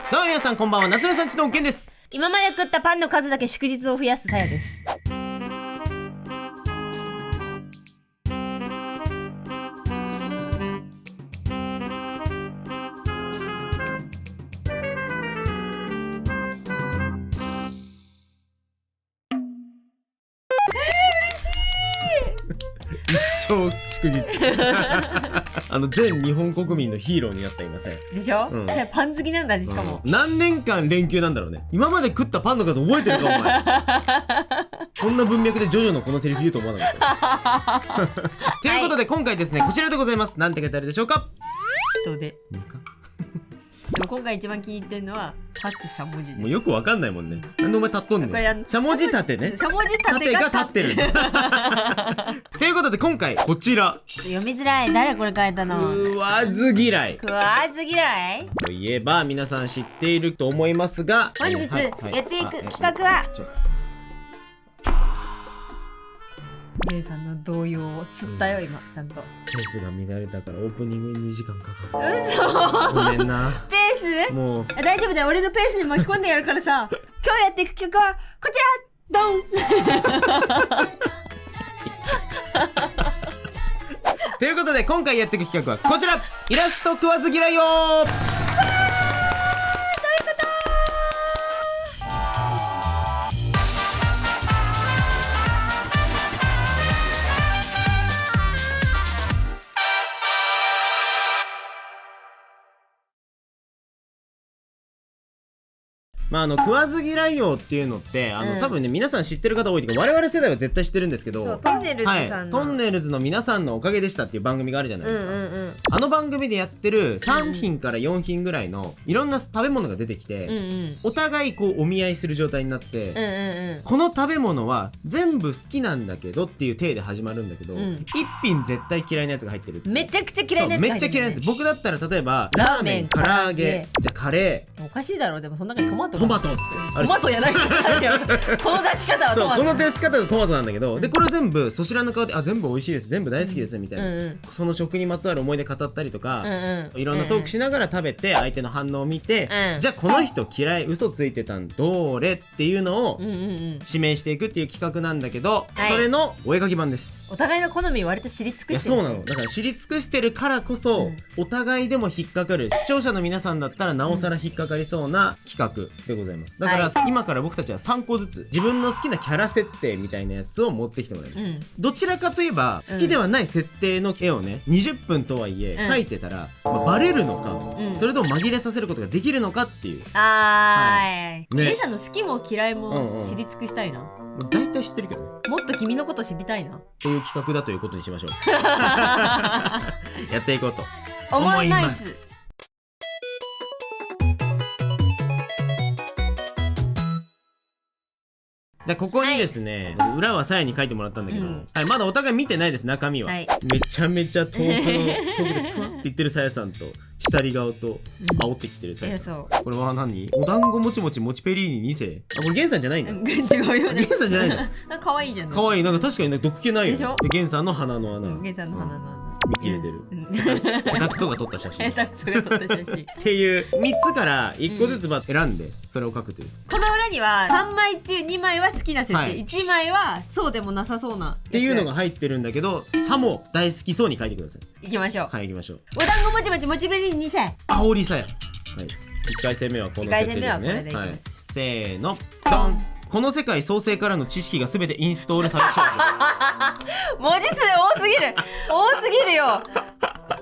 どうも皆さんこんばんは、夏目さんちのおけんです。今まで食ったパンの数だけ祝日を増やすさやです。一生祝日全日本国民のヒーローになった今さやでしょ、うんパン好きなんだしかも、何年間連休なんだろうね。今まで食ったパンの数覚えてるかお前こんな文脈でジョジョのこのセリフ言うと思わなかったということで、今回ですねこちらでございます。なんて書いてあるでしょうか。人ででも今回一番気に入ってるのは立つしゃもじです。もうよくわかんないもんね。なんでお前立っとんねん。しゃもじ立てね。しゃもじ立て縦が立ってるということで今回こちら、読みづらい。誰これ書いたの。食わず嫌い食わず嫌いといえば皆さん知っていると思いますが、本日やっていく企画はレイさんの動揺を吸ったよ、今ちゃんと。ペースが乱れたからオープニングに2時間かかる。嘘ごめんな。ペースもう大丈夫だよ、俺のペースに巻き込んでやるからさ今日やっていく企画はこちらドンということで今回やっていく企画はこちら、イラスト食わず嫌いよー。食わず嫌いよっていうのって多分ね皆さん知ってる方多いというか、我々世代は絶対知ってるんですけど、そうトンネルズさんの、トンネルズの皆さんのおかげでしたっていう番組があるじゃないですか。あの番組でやってる3品から4品ぐらいのいろんな食べ物が出てきて、お互いこうお見合いする状態になって、この食べ物は全部好きなんだけどっていう体で始まるんだけど、1品絶対嫌いなやつが入ってる。めちゃくちゃ嫌いなやつが入ってる、ね、めっちゃ嫌いなやつ。僕だったら例えばラーメン、唐揚げ、じゃあカレーおかしいだろ。でもその中にトマトー、トマトっつってトマトやないかこの出し方はトマト。この出し方でトマトなんだけど、でこれを全部そちらの顔で全部美味しいです、全部大好きですみたいな、その食にまつわる思い出語ったりとか、いろんなトークしながら食べて相手の反応を見て、じゃあこの人嫌い、嘘ついてたんどれっていうのを指名していくっていう企画なんだけど、それのお絵描き版です。お互いの好み割と知り尽くしてる。いやそうなの。だから知り尽くしてるからこそ、お互いでも引っかかる、視聴者の皆さんだったらなおさら引っかかりそうな企画でございます。だから、今から僕たちは3個ずつ自分の好きなキャラ設定みたいなやつを持ってきてもらいます、どちらかといえば好きではない設定の絵をね20分とはいえ描いてたら、バレるのか、それとも紛れさせることができるのかっていう。レイさんの好きも嫌いも知り尽くしたいな。大体知ってるけどね。もっと君のこと知りたいなっていう企画だということにしましょうやっていこうと思います。じゃあここにですね、裏はさやに書いてもらったんだけど、まだお互い見てないです、中身は。めちゃめちゃ遠くでふわって言ってるさやさんと下り顔と煽ってきてるさやさん、これは何？お団子もちもちもちペリーニ2世。これゲンさんじゃないんだ。違うよね。ゲンさんじゃないんだ。かわいいじゃん。かわいい。なんか確かにね毒気ないよ。でしょ？でゲンさんの鼻の穴。ゲンさんの鼻の穴。見切れてる。下手くそが撮った写真。下手くそが撮った写真。っていう3つから1個ずつ選んでそれを書くという。この裏には3枚中2枚は好きな設定、1枚はそうでもなさそうなっていうのが入ってるんだけど、さも大好きそうに書いてください。いきましょう。はい、いきましょう。お団子もちもちもちペリーニ2世。煽りさや。はい。1回戦目はこの設定ですね。はい。せーの、ドン。この世界創生からの知識がすべてインストールされ少女文字数多すぎるよ。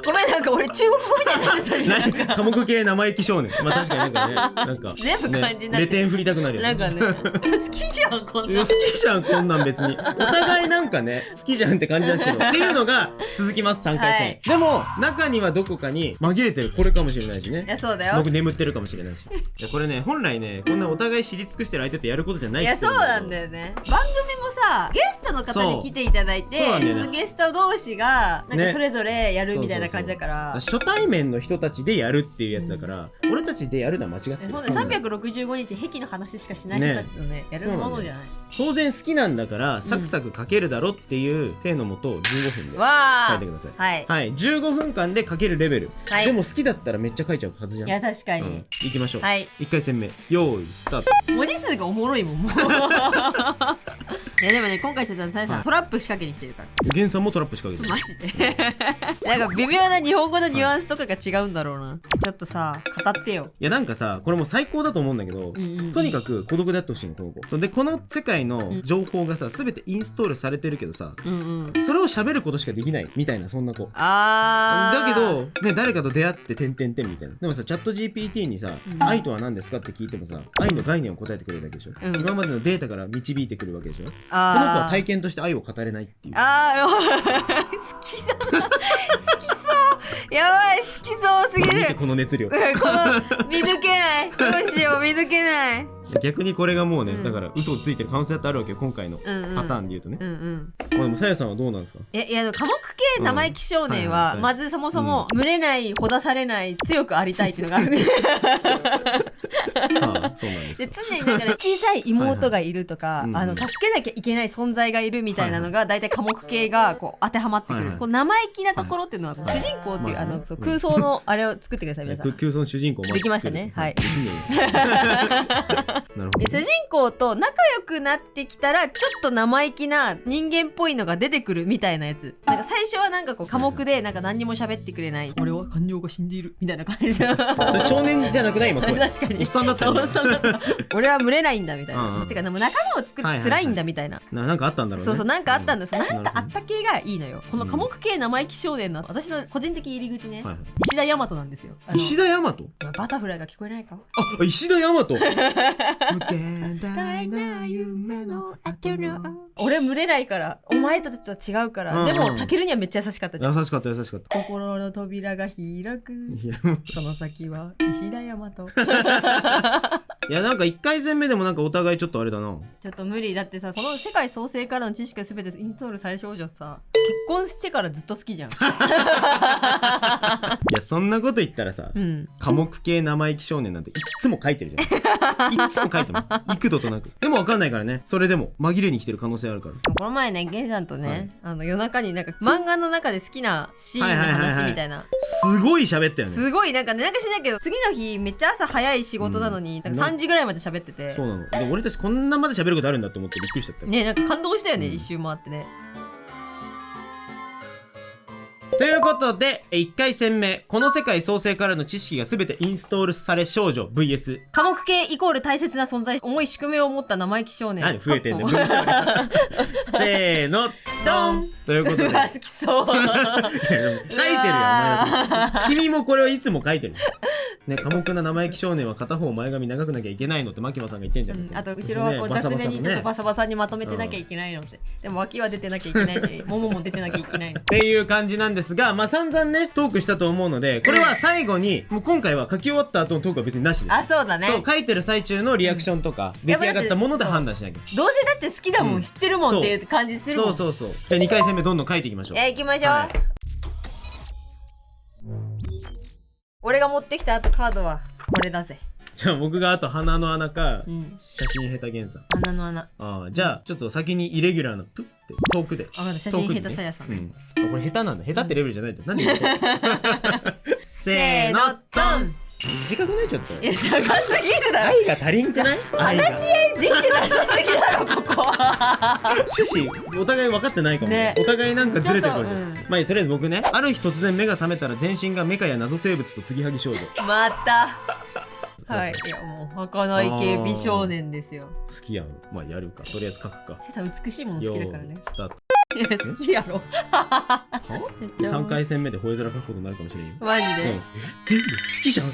ごめん、なんか俺中国語みたいになってたじゃん。科目系生意気少年。まあ確かになんか全部漢字になってレテン振りたくなるよね。なんかね好きじゃんこんなん。好きじゃんこんなん別に。お互いなんかね好きじゃんって感じですけどっていうのが続きます3回戦。でも中にはどこかに紛れてるこれかもしれないしね。いやそうだよ。僕眠ってるかもしれないし。いやこれね本来ねこんなお互い知り尽くしてる相手とやることじゃない。いやそうなんだよね。番組もさゲストの方に来ていただいて、そのゲスト同士がなんかそれぞれやるみたいな感じだから。初対面の人たちでやるっていうやつだから、俺たちでやるのは間違ってる。365日壁の話しかしない人たちのねやるものじゃない。当然好きなんだからサクサク描けるだろっていう体のもと15分でわー描いてください。はいはい、15分間で描けるレベル、はいでも好きだったらめっちゃ描いちゃうはずじゃん。いや確かに、いきましょう。はい1回戦目用意スタート。文字数がおもろいもんもういやでもね今回ちょっとさやさん、トラップ仕掛けに来てるから源さんもトラップ仕掛けてマジでなんか微妙な日本語のニュアンスとかが違うんだろうな、ちょっとさ語ってよ。いやなんかさこれもう最高だと思うんだけど、とにかく孤独であってほしいのこの子。そうでこの世界の情報がさ全てインストールされてるけどさ、それを喋ることしかできないみたいなそんな子。だけど、ね、誰かと出会って点々点みたいな。でもさチャット GPT にさ、愛とは何ですかって聞いてもさ愛の概念を答えてくれるだけでしょ、今までのデータから導いてくるわけでしょ。この子は体験として愛を語れないっていう。好きそう好きそうやばい好きそうすぎる。見てこの熱量この見抜けないどうしよう見抜けない。逆にこれがもうね、だから嘘をついてる可能性だってあるわけよ今回のパターンで言うとね。でもさやさんはどうなんですか。いや寡黙系生意気少年はまずそもそも群れないほだされない強くありたいっていうのがあるねそうなんですで常になんかね小さい妹がいるとか助けなきゃいけない存在がいるみたいなのが大体寡黙系がこう当てはまってくる。こう生意気なところっていうのは主人公っていうそう空想のあれを作ってください皆さん。空想の主人公できましたね。はい。なるほど。で主人公と仲良くなってきたらちょっと生意気な人間っぽいのが出てくるみたいなやつ。なんか最初はなんかこう寡黙でなんか何にも喋ってくれない。俺は感情が死んでいるみたいな感じ。それ少年じゃなくない今確かに。おっさんだったよね。俺は群れないんだみたいな。てかでも仲間を作って辛いんだみたいな。なんかあったんだろうね。そうなんかあったんです。なんかあった系がいいのよ。この寡黙系生意気少年の私の個人的入り口ね。石田大和なんですよ。石田大和。バタフライが聞こえないか。あ、石田大和。俺群れないからお前たちとは違うから、でもタケルにはめっちゃ優しかったじゃん。優しかった優しかった。心の扉が開くその先は石田大和いやなんか1回戦目でもなんかお互いちょっとあれだな。ちょっと無理だってさ、その世界創生からの知識が全てインストール最小女さ結婚してからずっと好きじゃんいやそんなこと言ったらさ、寡黙系生意気少年なんていっつも書いてるじゃんいっつも書いてる幾度となく。でも分かんないからね、それでも紛れに来てる可能性あるから。この前ねゲンさんとね、夜中になんか漫画の中で好きなシーンの話みたいな、すごい喋ったよね。すごいなんかね、なんかしないけど次の日めっちゃ朝早い仕事なのに、なんか3時ぐらいまで喋ってて、そうなの。で俺たちこんなまで喋ることあるんだって思ってびっくりしちゃったね。なんか感動したよね、一周回ってね。ということで1回戦目、この世界創生からの知識が全てインストールされ少女 VS 寡黙系イコール大切な存在、重い宿命を持った生意気少年。何増えてんねんせーのドンということで好きそう書いてるよお前君もこれをいつも書いてるね。寡黙な生意気少年は片方前髪長くなきゃいけないのって牧間さんが言ってんじゃん、あと後ろはこう雑めにちょっとバサバサにまとめてなきゃいけないのって、でも脇は出てなきゃいけないしももも出てなきゃいけないのっていう感じなんですが、まあ散々ねトークしたと思うので、これは最後にもう今回は書き終わった後のトークは別になしです。あ、そうだね。そう書いてる最中のリアクションとか、出来上がったもので判断しなきゃ。どうせだって好きだもん、知ってるもんっていう感じするもん。そうじゃあ2回戦目どんどん書いていきましょう。行きましょう、俺が持ってきた後カードはこれだぜ。じゃあ僕があと鼻の穴か、写真下手源さん。鼻の穴。じゃあちょっと先にイレギュラーのプッて遠くで。写真下手さやさん。これ下手なんだ。下手ってレベルじゃないんだ。なんで言うのせーのドン。短くないちょっと。いや長すぎるだろ。愛が足りんじゃない？話し合いできてなさすぎだろここは。趣旨お互い分かってないかもね。お互いなんかずれてるかもしれない。まあとりあえず僕ね、ある日突然目が覚めたら全身がメカや謎生物と継ぎはぎ少女。またはい、いやもう儚い系美少年ですよ。好きやん。まあやるか。とりあえず書くか。せさん美しいもの好きだからね。スタート。いや好きやろ。3回戦目で吠え面書くことになるかもしれんよ。マジで、全部好きじゃん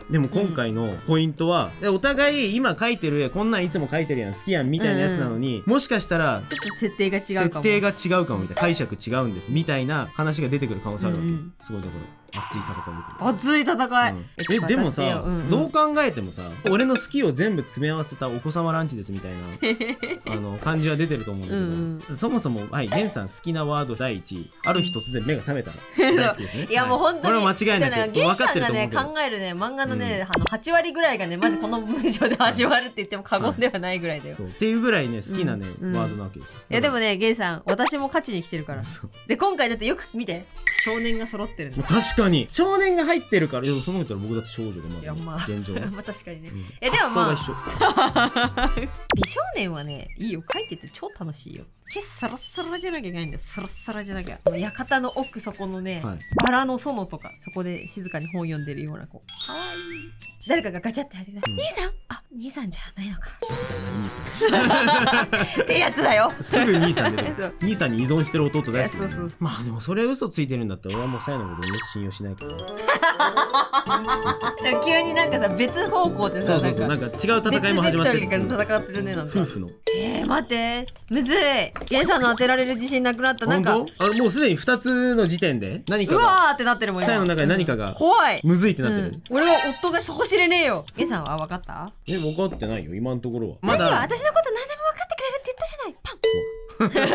でも今回のポイントは、お互い今描いてる絵こんなんいつも描いてるやん好きやんみたいなやつなのに、もしかしたらちょっと設定が違うかも。設定が違うかもみたいな、解釈違うんですみたいな話が出てくる可能性あるわけ。すごいだから熱い戦いよく熱い戦い、でもさ、どうか考えてもさ俺の好きを全部詰め合わせたお子様ランチですみたいな感じは出てると思うんだけど、そもそもはいゲンさん好きなワード第1位ある日突然目が覚めたら大好きですね。いやもう本当に、これは間違いなくゲン分かっさんがねてると思うけど、考えるね漫画のね、8割ぐらいがねまずこの文章で始まるって言っても過言ではないぐらいだよ、そうっていうぐらいね好きなね、ワードなわけですよ。いやでもねゲンさん私も勝ちに来てるからで今回だってよく見て少年が揃ってるんだ。確かに少年が入ってるから、いやその人は僕だって少女でまだ、いやまあ現状まあ確かにね、でもまあ発想が一緒美少年はねいいよ書いてて超楽しいよ。毛サラサラじゃなきゃいけないんだよ。サラサラじゃなきゃ。館の奥底のね、バラの園とかそこで静かに本読んでるような子、かわいい。誰かがガチャって入ってた、兄さん、あ、兄さんじゃないのかってやつだよ。すぐ兄さん出てる兄さんに依存してる弟大好き。そうそうそう。まあでもそれ嘘ついてるんだったら俺はもうさやのこと二度と信用しないからでも急になんかさ別方向でさ、そうそうそう、なんか違う戦いも始まってる。別戦ってるね、なんか夫婦の待ってむずい。ゲンさんの当てられる自信なくなった。なんか本当？もうすでに2つの時点で何かうがわーってなってるもん今。さやの中で何かが怖い。むずいってなってる。俺は夫が底知れねえよ。ゲンさんは分かった？分かってないよ今のところは。ま何よ、だ私のこと何でも分かってくれるって言ったじゃない。パンいや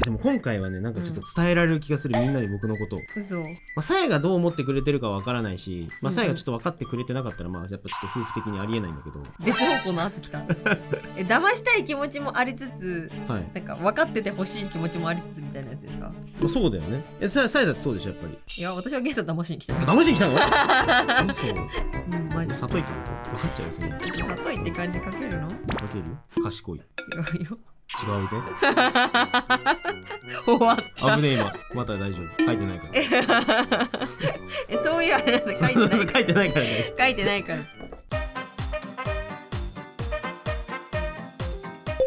でも今回はねなんかちょっと伝えられる気がする、みんなに僕のことを。嘘。さやがどう思ってくれてるかわからないし、さやがちょっと分かってくれてなかったらまあやっぱちょっと夫婦的にありえないんだけど、別方向の圧きた騙したい気持ちもありつつ、はいなんか分かっててほしい気持ちもありつつみたいなやつですか？そうだよね。さやだってそうでしょやっぱり。いや私はゲスト騙しに来たよ。騙しに来たの？嘘。マジ里いからさ分かっちゃうよそれ。里いって感じかけるの？かけるよ。賢い。違うよ。違うと終わった。危ねえ今。また大丈夫。書いてないからそういうあれなんだ。書いてない書いてないからね。書いてないから。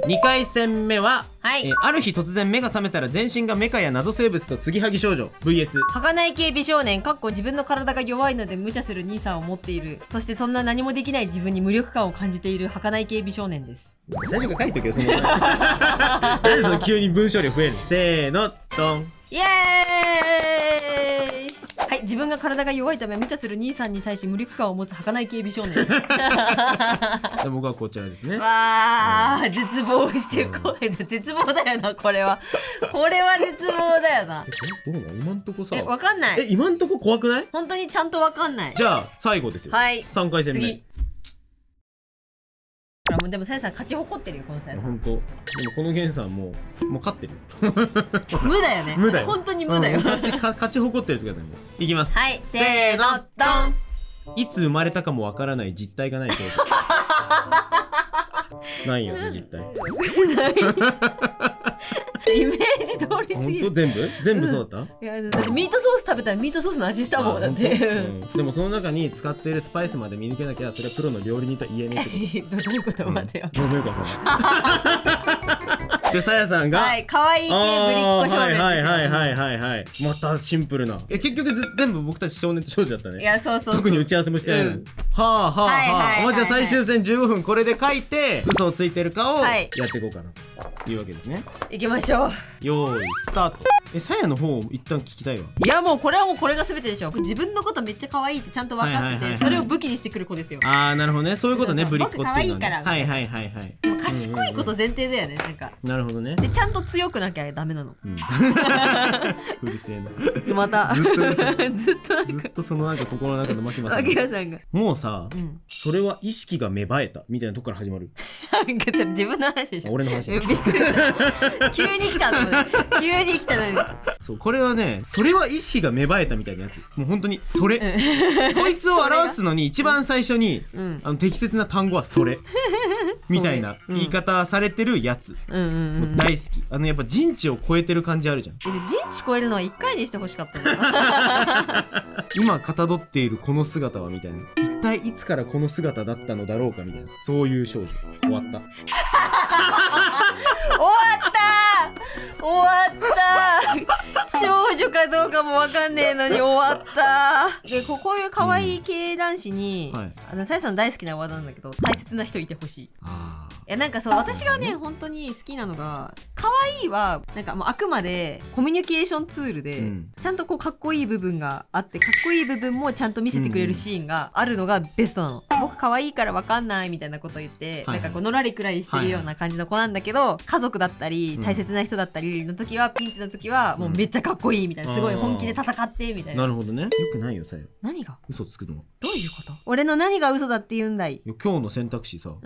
2回戦目は、はい、ある日突然目が覚めたら全身がメカや謎生物と継ぎはぎ少女 VS 儚い系美少年自分の体が弱いので無茶する兄さんを持っている。そしてそんな何もできない自分に無力感を感じている儚い系美少年です。最初から書いとけよそのなんでその急に文章量増える。せーのドン。イエーイ。はい、自分が体が弱いため無茶する兄さんに対し無力感を持つ儚い系美少年僕はこちらですね。わー、絶望してる声で絶望だよな。これは絶望だよな。どうなの今んとこさ。わかんない。今んとこ怖くない？本当にちゃんとわかんない。じゃあ最後ですよ。はい、3回戦目。次。でもさやさん勝ち誇ってるよこのさやさん。本当。でもこのゲンさんもう勝ってる。無だよね。無だよ。本当に無だよ。勝ち誇ってるってことだよ。いきます。はい、せーのドン。いつ生まれたかもわからない実体がない少女。ないよ実体。イメージ通りすぎる。本当全部そうだった？いやだってミートソース食べたらミートソースの味したもんだって。でもその中に使っているスパイスまで見抜けなきゃそれはプロの料理人とは言えねえってこと。どういうこと待てよ。もうよくわかんない。でさやさんが可愛い系ぶりっ子少年。はいまたシンプルな。結局全部僕たち少年と少女だったね。いやそう特に打ち合わせもしてないのに。はあじゃあ最終戦15分これで書いて嘘をついてるかをやっていこうかなというわけですね。いきましょう。よーいスタート。さやの方一旦聞きたいわ。いやもうこれはもうこれが全てでしょ。自分のことめっちゃ可愛いってちゃんと分かっててそれを武器にしてくる子ですよ。ああなるほどね。そういうことね。ぶりっ子っていうのはね。僕可愛いから。はい賢いこと前提だよね。なんかなるほどね。でちゃんと強くなきゃダメなの。うるせえな。またずっとそのなんか心の中の牧間さんがもうさ、それは意識が芽生えたみたいなとこから始まる。自分の話でしょ。俺の話。びっくりした。急に来たと思って。急に来たのに。そうこれはね、それは意識が芽生えたみたいなやつ。もう本当にそれ。こいつを表すのに一番最初に適切な単語はそれみたいな言い方されてるやつ。大好き。やっぱ人知を超えてる感じあるじゃん。人知超えるのは1回にしてほしかったな。今かたどっているこの姿はみたいな。一体いつからこの姿だったのだろうかみたいな。そういう少女。終わった。終わった少女かどうかもわかんねえのに終わったでこういう可愛い系男子に、さやさん大好きなワードなんだけど、大切な人いてほしい。いやなんかそう、私がね本当に好きなのが、可愛いはなんかもうあくまでコミュニケーションツールで、ちゃんとこうかっこいい部分があって、かっこいい部分もちゃんと見せてくれるシーンがあるのがベストなの。僕可愛いからわかんないみたいなこと言って、なんかこうのらりくらりしてるような感じの子なんだけど、家族だったり大切な人だったりの時は、ピンチの時はもうめっちゃかっこいいみたいな、すごい本気で戦ってみたいな。なるほどね。よくないよさよ。何が嘘つくの。どういうこと？俺の何が嘘だって言うんだい。今日の選択肢さ、好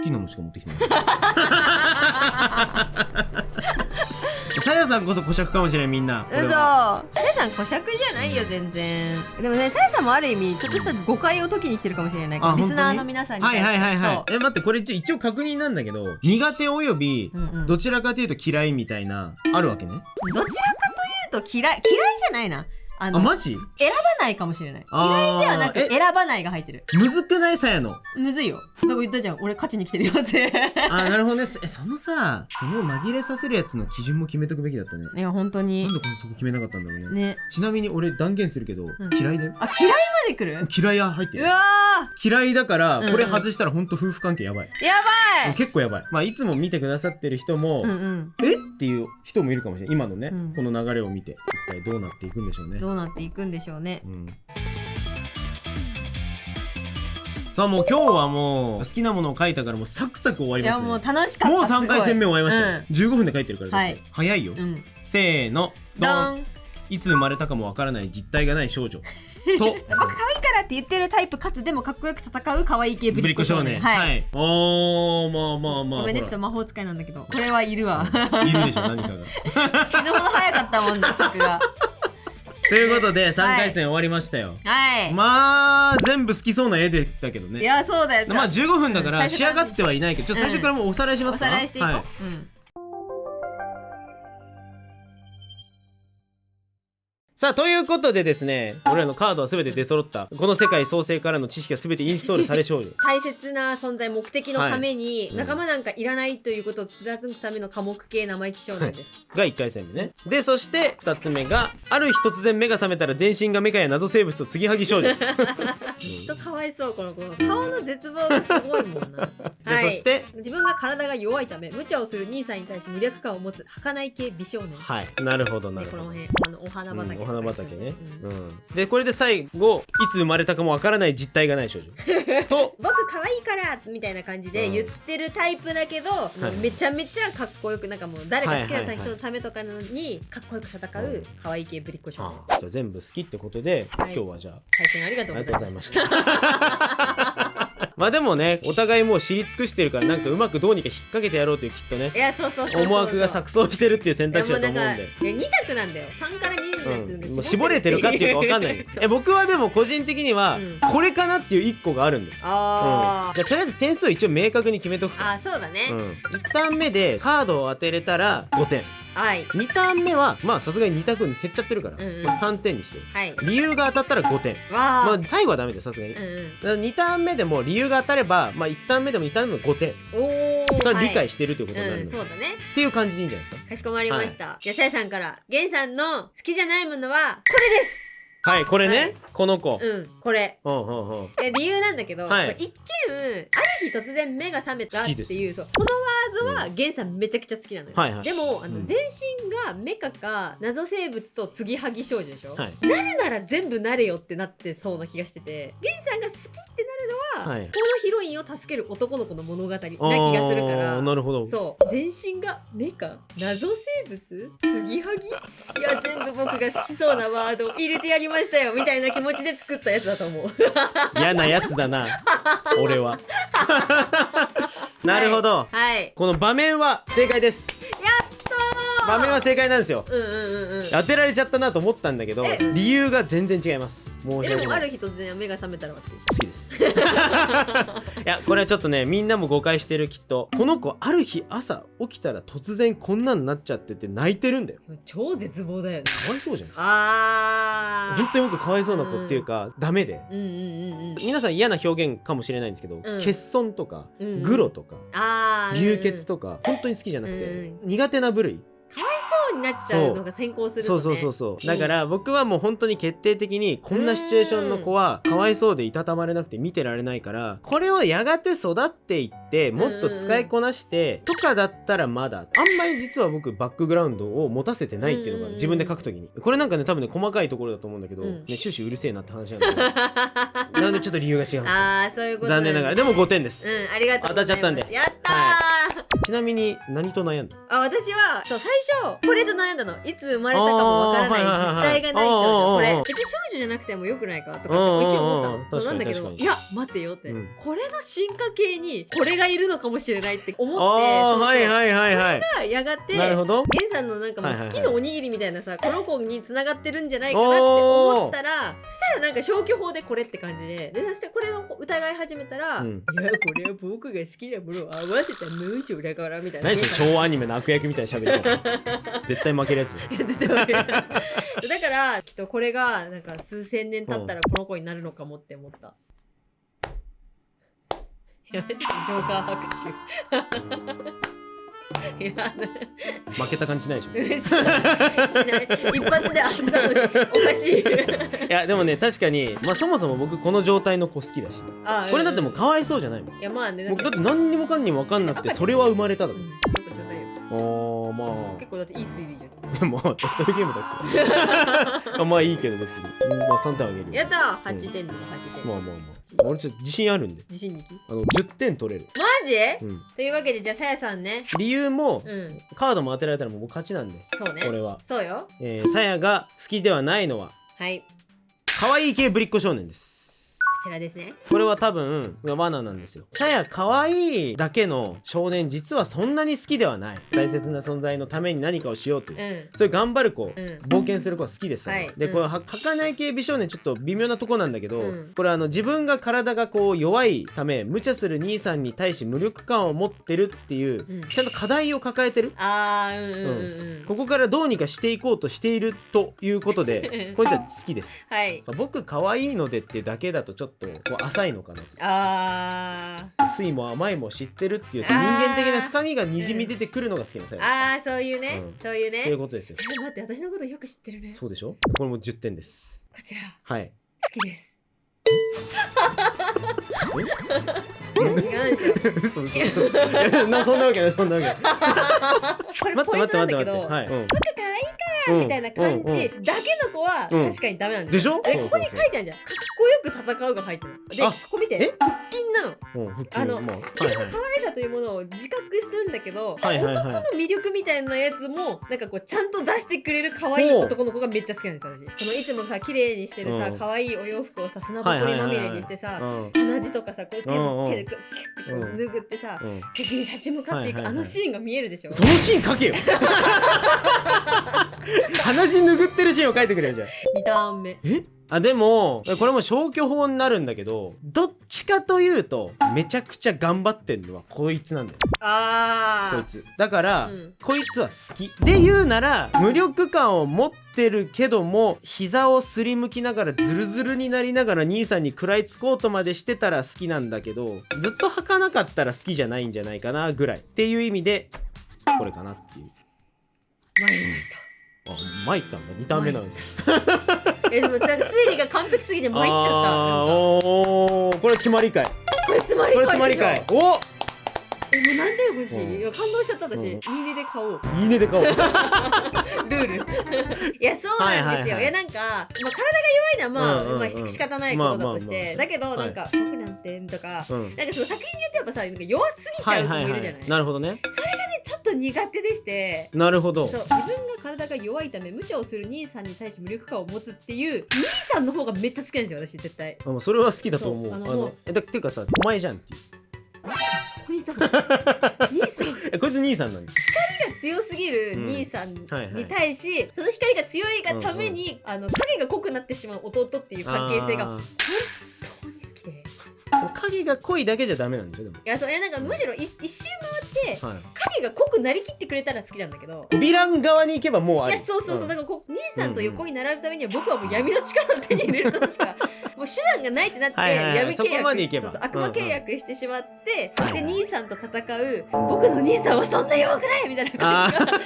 きなのしか持ってきてない。さやさんこそ小尺かもしれん、みんな。嘘。さやさん小尺じゃないよ全然。でもね、さやさんもある意味ちょっとした誤解を解きに来てるかもしれないから、リスナーの皆さんに対して。待って、これ一応確認なんだけど、苦手およびどちらかというと嫌いみたいなあるわけね。どちらかというと嫌いじゃないな。マジ？選ばないかもしれない。嫌いではなく選ばないが入ってる。むずくないさやの。むずいよ。なんか言ったじゃん、俺勝ちに来てるよって。なるほどね。そのさ、その紛れさせるやつの基準も決めとくべきだったね。いや本当に。なんでそこ決めなかったんだろうね。ちなみに俺断言するけど、嫌いだよ。嫌いまで来る？嫌いや入ってる。うわー、嫌いだからこれ外したら本当夫婦関係やばい。やばい。結構やばい。まあいつも見てくださってる人もえっていう人もいるかもしれない。今のね、この流れを見て一体どうなっていくんでしょうね。どうなっていくんでしょうね。さあもう今日はもう好きなものを書いたからもうサクサク終わりますね。いやもう楽しかった。もう3回戦目終わりましたよ。15分で書いてるから。早いよ。せーのドン。いつ生まれたかもわからない実体がない少女と僕可愛いからって言ってるタイプかつでもかっこよく戦う可愛い系ぶりっ子少年。はい。おー、まあごめんね、ちょっと魔法使いなんだけどこれはいるわ。いるでしょ何かが。死ぬほど早かったもんね作が。ということで3回戦終わりましたよ。まあ全部好きそうな絵でだけどね。いやそうだよ。まあ15分だから仕上がってはいないけど、ちょっと最初からもうおさらいしますか。おさらいしていこう。さあということでですね、俺らのカードは全て出揃った。この世界創生からの知識が全てインストールされ少女。大切な存在、目的のために仲間なんかいらないということを貫くための寡黙系生意気少年です。が1回戦目ね。でそして2つ目が、ある日突然目が覚めたら全身がメカや謎生物と継ぎはぎ少女。きっとかわいそう、この子。顔の絶望がすごいもんな。そして自分が体が弱いため無茶をする兄さんに対して無力感を持つ儚い系美少年。はい、なるほどなるほど。この辺お花畑、お花畑ね。でこれで最後、いつ生まれたかもわからない実体がない少女と僕可愛いからみたいな感じで言ってるタイプだけど、めちゃめちゃかっこよく、なんかもう誰か好きな人のためとかのにかっこよく戦う可愛い系ぶりっ子少年。じゃあ全部好きってことで、今日はじゃあ対戦ありがとうございました。まあでもね、お互いもう知り尽くしてるから、なんかうまくどうにか引っ掛けてやろうというきっとね、いやそう思惑が錯綜してるっていう選択肢だと思うんで。いや2択なんだよ。3から2になってるんで、もう絞れてるかっていうか分かんない。僕はでも個人的にはこれかなっていう1個があるんだよ。じゃあとりあえず点数を一応明確に決めとくか。そうだね。1ターン目でカードを当てれたら5点。2ターン目はまあさすがに2択に減っちゃってるから3点にしてる。理由が当たったら5点。まあ最後はダメだよさすがに。2ターン目でも理由が当たれば、まあ1ターン目でも2ターン目でも5点。それは理解してるということになるので、そうだねっていう感じでいいんじゃないですか。かしこまりました。じゃあさやさんから、ゲンさんの好きじゃないものはこれです。はい、これね、この子。これ。理由なんだけど、一見、ある日突然目が覚めたっていう、このワードはゲンさんめちゃくちゃ好きなのよ。でも、全身がメカか謎生物と継ぎはぎ少女でしょ。なるなら全部なれよってなってそうな気がしてて、ゲンさんが好きってなるのは、このヒロインを助ける男の子の物語な気がするから。なるほど。そう。全身がメカ、謎生物、継ぎはぎ。いや、全部僕が好きそうなワード入れてやりましたよみたいな気持ちで作ったやつだと思う。嫌なやつだな俺は。なるほど。この場面は正解です。やったー。場面は正解なんですよ。当てられちゃったなと思ったんだけど、理由が全然違います。でもある日突然目が覚めたら好きです。いやこれはちょっとね、みんなも誤解してるきっと。この子ある日朝起きたら突然こんなんになっちゃってて泣いてるんだよ。超絶望だよね。かわいそうじゃん。本当に僕かわいそうな子っていうか、ダメで、皆さん嫌な表現かもしれないんですけど、欠損とかグロとか流血とか本当に好きじゃなくて、苦手な部類。かわいうになっちゃうのが先行するとね。そうだから僕はもう本当に決定的にこんなシチュエーションの子はかわいそうでいたたまれなくて見てられないから、これをやがて育っていってもっと使いこなしてとかだったらまだ、あんまり実は僕バックグラウンドを持たせてないっていうのが自分で書くときに、これなんかね多分ね細かいところだと思うんだけど、ね終始うるせえなって話なんだけどなんでちょっと理由が違うんですよ。あーそういうことなんです。残念ながらでも5点です。ありがとうございます。当たっちゃったんでやったー、ちなみに何と悩んだ？私はそう最初これと悩んだの。いつ生まれたかもわからない実体がない少女。これ別に少女じゃなくてもよくないかとかって一応思ったの。そうなんだけど、いや待てよって、これの進化系にこれがいるのかもしれないって思って、はいはいはいはい、それがやがてなるほど、ゲンさんのなんかもう好きなおにぎりみたいなさ、この子に繋がってるんじゃないかなって思ったら、そしたらなんか消去法でこれって感じで、そしてこれを疑い始めたら、いやこれは僕が好きなものを合わせたムーショだからみたいな。何それ昭和アニメの悪役みたいな喋り絶対負けるやつ。絶対負けるだからきっとこれがなんか数千年経ったらこの子になるのかもって思った。やめて、ジョーカー拍手。いや負けた感じないでしょ。しない一発で当てたのにおかしい。いやでもね確かに、まあ、そもそも僕この状態の子好きだし、これだってもうかわいそうじゃないもん。いやまあね、僕だって何にもかんにも分かんなくてそれは生まれただろ。まあ結構だっていい推理じゃん。まあそういうゲームだっけまあいいけど別に、まあ3点あげるよ。やったー、8点だよ8点。まあ俺ちょっと自信あるんで、自信にき10点取れる。マジ、というわけでじゃあさやさんね、理由も、カードも当てられたらもう僕勝ちなんで。そうね、これはそうよ。さやが好きではないのは可愛い系ぶりっ子少年です。こちらですね。これは多分罠なんですよ。さや可愛いだけの少年実はそんなに好きではない。大切な存在のために何かをしようという、そういう頑張る子、冒険する子は好きですから、でこれ儚い系美少年ちょっと微妙なとこなんだけど、これ自分が体がこう弱いため無茶する兄さんに対し無力感を持ってるっていう、ちゃんと課題を抱えてる。ここからどうにかしていこうとしているということでこいつは好きです。僕可愛いのでっていうだけだとちょっとこう浅いのかなと。酸いも甘いも知ってるっていう人間的な深みがにじみ出てくるのが好きなさや。そういうね、そういうね。ということですよ。待って、私のことよく知ってるね。そうでしょ。これも10点です。こちらはい好きです。違うんですよ。そんなわけないそんなわけない。これポイントなんだけど、僕可愛いからみたいな感じだけの子は確かにダメなんですよ。でここに書いてあるじゃん。かっこよく戦うが入ってる。でここ見て、腹筋なの。自分の可愛さというものを自覚するんだけど、男の魅力みたいなやつもなんかこうちゃんと出してくれる可愛い男の子がめっちゃ好きなんですよ私。いつもさ綺麗にしてるさ可愛いお洋服をさ砂ぼこりまみれにしてさ、鼻血とかさこう手でキュッてこう拭ってさ、敵に立ち向かっていくあのシーンが見えるでしょ。そのシーン書けよ。鼻血拭ってるシーンを書いてくれよじゃあ。2ターン目。でもこれも消去法になるんだけど、どっちかというとめちゃくちゃ頑張ってんのはこいつなんだよ。こいつだから、こいつは好きで言うなら無力感を持ってるけども膝をすりむきながらズルズルになりながら兄さんに食らいつこうとまでしてたら好きなんだけど、ずっと履かなかったら好きじゃないんじゃないかなぐらいっていう意味でこれかなっていう。参りました。参ったんだ。2ターン目なんででもなんか推理が完璧すぎて参っちゃった。これ決まりかい。これ決まりかい。おもう何で欲しい、感動しちゃった私。いいねで買おう。いいねで買おう。ルール。いやそうなんですよ。いやなんか体が弱いのはまあ仕方ないことだとして、だけどなんか僕なんてとか、なんかその作品によってやっぱさ弱すぎちゃう子もいるじゃない。なるほどね。それがねちょっと苦手でして。なるほど。そう自分が体が弱いため無茶をする兄さんに対して無力感を持つっていう兄さんの方がめっちゃ好きなんですよ私絶対。それは好きだと思う。てかさお前じゃんっていう。そこにいたの。兄さん。こいつ兄さんなんです。光が強すぎる兄さんに対し、その光が強いがために影が濃くなってしまう弟っていう関係性が本当に好きで。影が濃いだけじゃダメなんでしょでも。いやなんかむしろ一周回って影が濃くなりきってくれたら好きなんだけど。ヴィラン側に行けばもうある。いやそうだから兄さんと横に並ぶためには僕はもう闇の力を手に入れることしかもう手手段がないってなって、はいはいはい闇契そこまでい約、けばそうそう悪魔契約してしまって、はいで兄さんと戦う僕の兄さんはそんな弱くないみたいな感じがめっ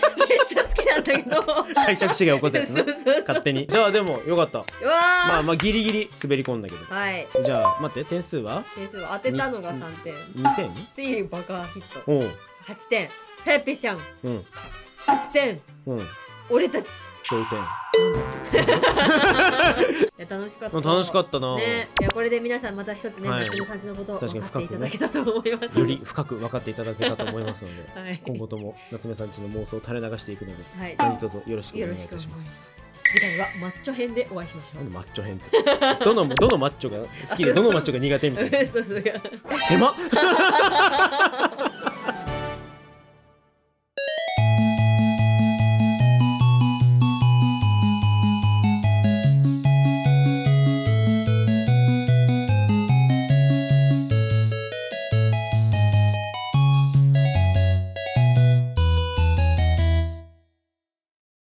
ちゃ好きなんだけど解釈違い起こすやつねそうそうそう勝手に。じゃあでもよかった。うわまあまあギリギリ滑り込んだけど。はい、じゃあ待って点数は点数は当てたのが3点、 2点。次バカヒットおう8点、さやぺちゃんうん8点、うん俺たち同点。いや楽しかった楽しかったな、ね、いやこれで皆さんまた一つね、はい夏目さんちのことを確か分に深くねかっていただけたと思います。より深く分かっていただけたと思いますので、はい、今後とも夏目さんちの妄想を垂れ流していくのではい、何卒よろしくおよ願いいたろしくお願いしましますす。次回はマッチョ編でお会いしましょなんう。でマッチョ編ってどのマッチョが好きでどのマッチョが苦手みたいなそうそう狭っ